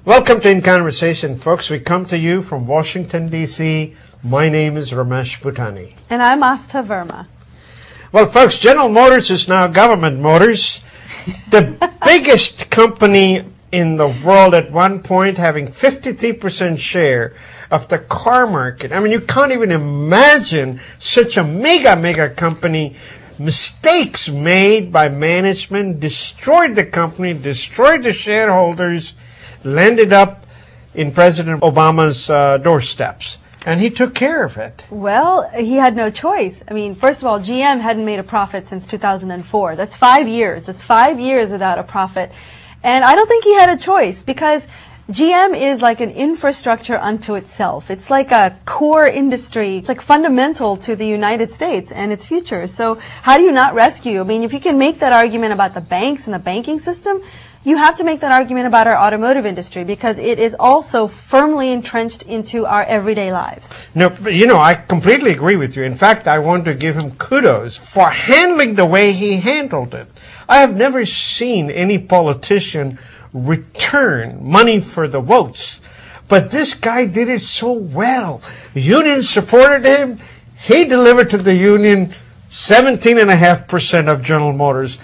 Welcome to In Conversation, folks. We come to you from Washington, D.C. My name is Ramesh Bhutani. And I'm Aastha Verma. Well, folks, General Motors is now Government Motors, the biggest company in the world at one point, having 53% share of the car market. I mean, you can't even imagine such a mega company. Mistakes made by management destroyed the company, destroyed the shareholders, landed up in President Obama's doorsteps. And he took care of it. Well, he had no choice. I mean, first of all, GM hadn't made a profit since 2004. That's 5 years. That's 5 years without a profit. And I don't think he had a choice because GM is like an infrastructure unto itself. It's like a core industry. It's like fundamental to the United States and its future. So how do you not rescue? I mean, if you can make that argument about the banks and the banking system, you have to make that argument about our automotive industry because it is also firmly entrenched into our everyday lives. No, you know, I completely agree with you. In fact, I want to give him kudos for handling the way he handled it. I have never seen any politician return money for the votes, but this guy did it so well. Unions supported him. He delivered to the union 17.5% of General Motors.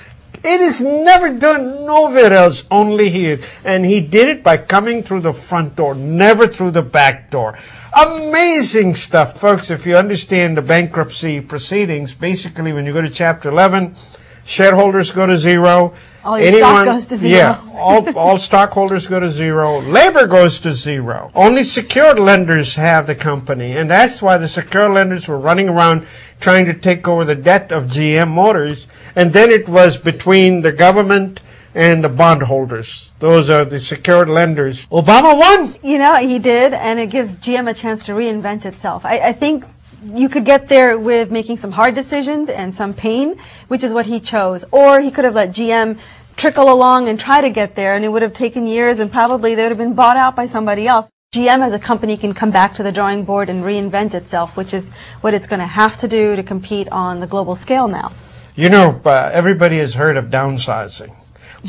It is never done nowhere else, only here. And he did it by coming through the front door, never through the back door. Amazing stuff, folks. If you understand the bankruptcy proceedings, basically when you go to Chapter 11, shareholders go to zero. All your stock goes to zero. Yeah, all stockholders go to zero. Labor goes to zero. Only secured lenders have the company. And that's why the secured lenders were running around trying to take over the debt of GM Motors. And then it was between the government and the bondholders. Those are the secured lenders. Obama won. You know, he did, and it gives GM a chance to reinvent itself. I think you could get there with making some hard decisions and some pain, which is what he chose. Or he could have let GM trickle along and try to get there, and it would have taken years, and probably they would have been bought out by somebody else. GM as a company can come back to the drawing board and reinvent itself, which is what it's going to have to do to compete on the global scale now. You know, everybody has heard of downsizing,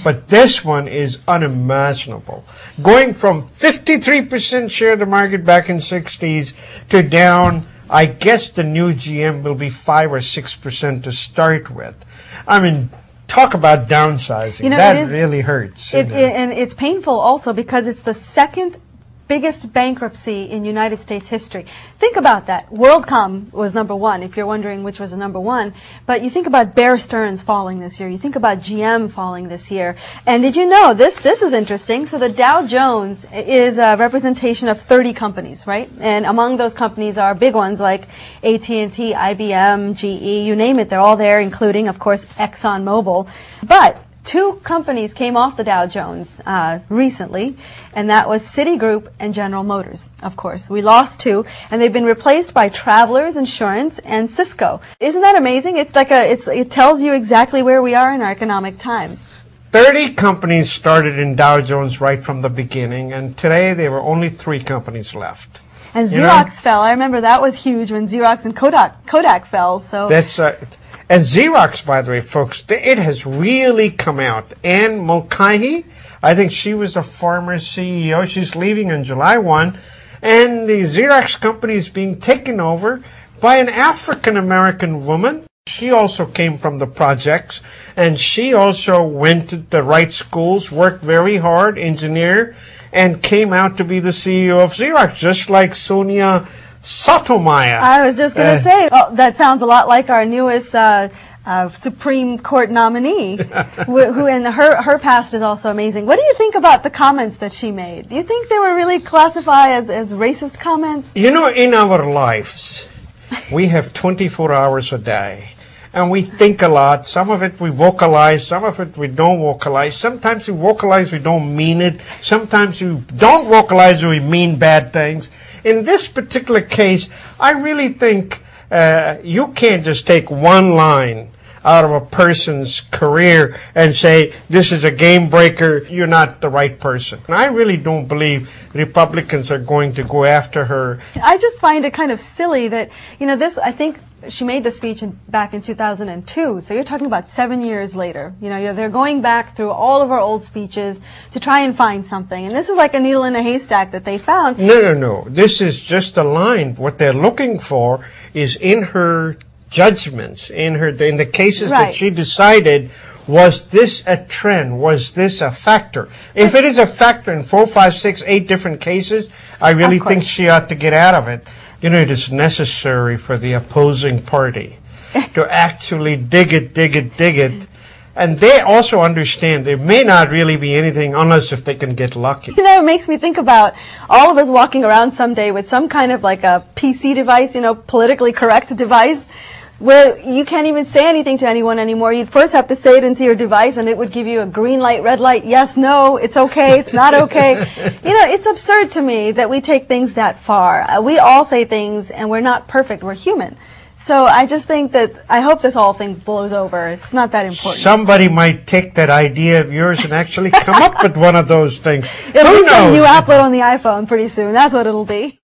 but this one is unimaginable. Going from 53% share of the market back in the 60s to down, I guess the new GM will be 5 or 6% to start with. I mean, talk about downsizing. You know, that really hurts. And it's painful also because it's the second biggest bankruptcy in United States history. Think about that. WorldCom was number one, if you're wondering which was the number one. But you think about Bear Stearns falling this year. You think about GM falling this year. And did you know, this is interesting. So the Dow Jones is a representation of 30 companies, right? And among those companies are big ones like AT&T, IBM, GE, you name it. They're all there, including, of course, ExxonMobil. But two companies came off the Dow Jones recently, and that was Citigroup and General Motors, of course. We lost two, and they've been replaced by Travelers Insurance and Cisco. Isn't that amazing? It's like it tells you exactly where we are in our economic times. 30 companies started in Dow Jones right from the beginning, and today there were only 3 companies left. And Xerox fell. I remember that was huge when Xerox and Kodak fell. So that's and Xerox, by the way, folks, it has really come out. Anne Mulcahy, I think she was a former CEO. She's leaving on July 1. And the Xerox company is being taken over by an African-American woman. She also came from the projects. And she also went to the right schools, worked very hard, engineer, and came out to be the CEO of Xerox, just like Sonia Sotomayor. I was just going to say, that sounds a lot like our newest Supreme Court nominee, who and her past is also amazing. What do you think about the comments that she made? Do you think they were really classified as racist comments? You know, in our lives, we have 24 hours a day. And we think a lot. Some of it we vocalize, some of it we don't vocalize. Sometimes we vocalize, we don't mean it. Sometimes we don't vocalize, we mean bad things. In this particular case, I really think you can't just take one line out of a person's career and say, this is a game breaker, you're not the right person. And I really don't believe Republicans are going to go after her. I just find it kind of silly that, you know, this, I think, she made the speech back in 2002, so you're talking about 7 years later. You know, they're going back through all of her old speeches to try and find something. And this is like a needle in a haystack that they found. No. This is just a line. What they're looking for is in her judgments, in the cases Right. that she decided, was this a trend? Was this a factor? If it is a factor in 4, 5, 6, 8 different cases, I really think she ought to get out of it. You know, it is necessary for the opposing party to actually dig it. And they also understand there may not really be anything unless if they can get lucky. You know, it makes me think about all of us walking around someday with some kind of like a PC device, you know, politically correct device, where you can't even say anything to anyone anymore. You'd first have to say it into your device, and it would give you a green light, red light, yes, no, it's okay, it's not okay. You know, it's absurd to me that we take things that far. We all say things, and we're not perfect. We're human. So I just think that I hope this whole thing blows over. It's not that important. Somebody might take that idea of yours and actually come up with one of those things. It'll Who be some knows? new applet on the iPhone pretty soon. That's what it'll be.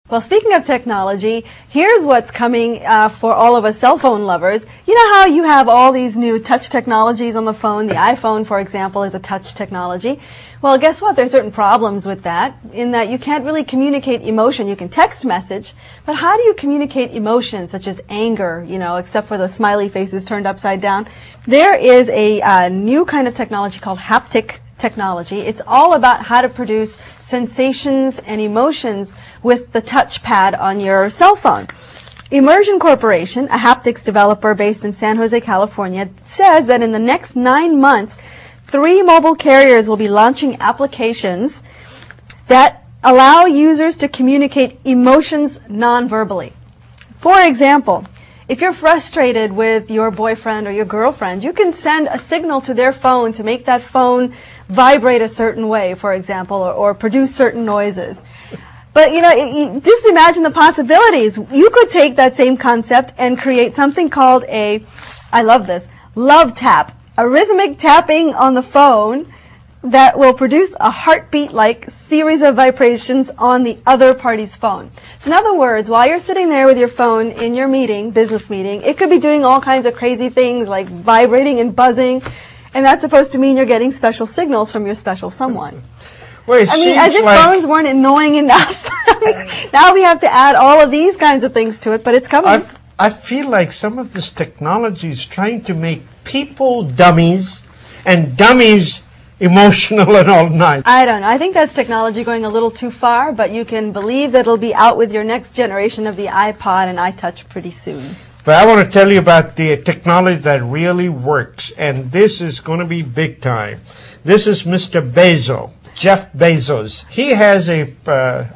Well, speaking of technology, here's what's coming for all of us cell phone lovers. You know how you have all these new touch technologies on the phone? The iPhone, for example, is a touch technology. Well, guess what? There's certain problems with that, in that you can't really communicate emotion. You can text message, but how do you communicate emotion, such as anger, you know, except for the smiley faces turned upside down? There is a new kind of technology called haptic technology. It's all about how to produce sensations and emotions with the touchpad on your cell phone. Immersion Corporation, a haptics developer based in San Jose, California, says that in the next 9 months, 3 mobile carriers will be launching applications that allow users to communicate emotions non-verbally. For example, if you're frustrated with your boyfriend or your girlfriend, you can send a signal to their phone to make that phone vibrate a certain way, for example, or produce certain noises. But, you know, just imagine the possibilities. You could take that same concept and create something called I love this, love tap, a rhythmic tapping on the phone that will produce a heartbeat-like series of vibrations on the other party's phone. So in other words, while you're sitting there with your phone in your meeting, business meeting, it could be doing all kinds of crazy things like vibrating and buzzing, and that's supposed to mean you're getting special signals from your special someone. Well, I mean, as if phones weren't annoying enough. I mean, now we have to add all of these kinds of things to it, but it's coming. I feel like some of this technology is trying to make people dummies and dummies emotional and all night. I don't know. I think that's technology going a little too far, but you can believe that it'll be out with your next generation of the iPod and iTouch pretty soon. But I want to tell you about the technology that really works, and this is going to be big time. This is Mr. Bezos, Jeff Bezos. He has a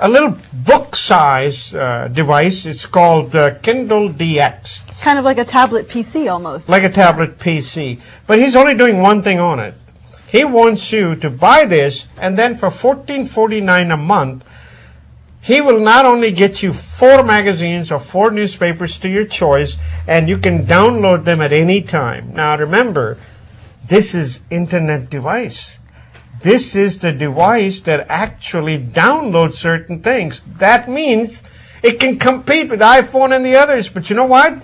little book-size device. It's called Kindle DX. Kind of like a tablet PC almost. Like a tablet PC. But he's only doing one thing on it. He wants you to buy this, and then for $14.49 a month, he will not only get you 4 magazines or 4 newspapers to your choice, and you can download them at any time. Now remember, this is internet device. This is the device that actually downloads certain things. That means it can compete with iPhone and the others. But you know what?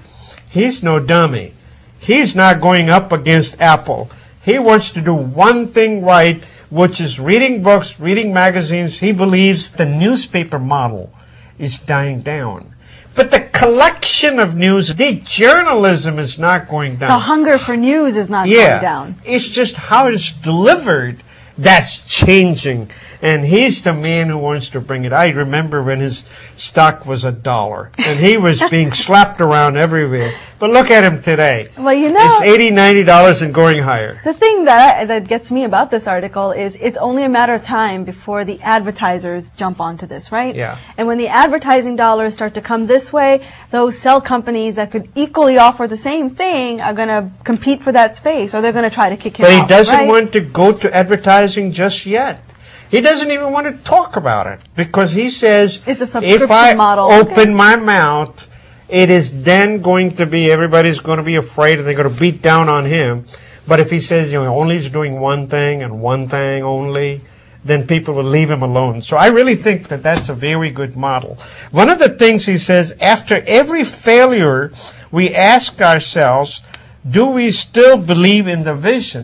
He's no dummy. He's not going up against Apple. He wants to do one thing right, which is reading books, reading magazines. He believes the newspaper model is dying down. But the collection of news, the journalism is not going down. The hunger for news is not going down. It's just how it's delivered that's changing. And he's the man who wants to bring it. I remember when his stock was $1, and he was being slapped around everywhere. But look at him today. Well, you know, it's $80, $90 and going higher. The thing that gets me about this article is it's only a matter of time before the advertisers jump onto this, right? Yeah. And when the advertising dollars start to come this way, those cell companies that could equally offer the same thing are going to compete for that space, or they're going to try to kick him out. But he doesn't right? want to go to advertising just yet. He doesn't even want to talk about it because he says, it's a subscription if I model. open my mouth, it is then going to be, everybody's going to be afraid and they're going to beat down on him. But if he says, you know, only he's doing one thing and one thing only, then people will leave him alone. So I really think that that's a very good model. One of the things he says, after every failure we ask ourselves, do we still believe in the vision?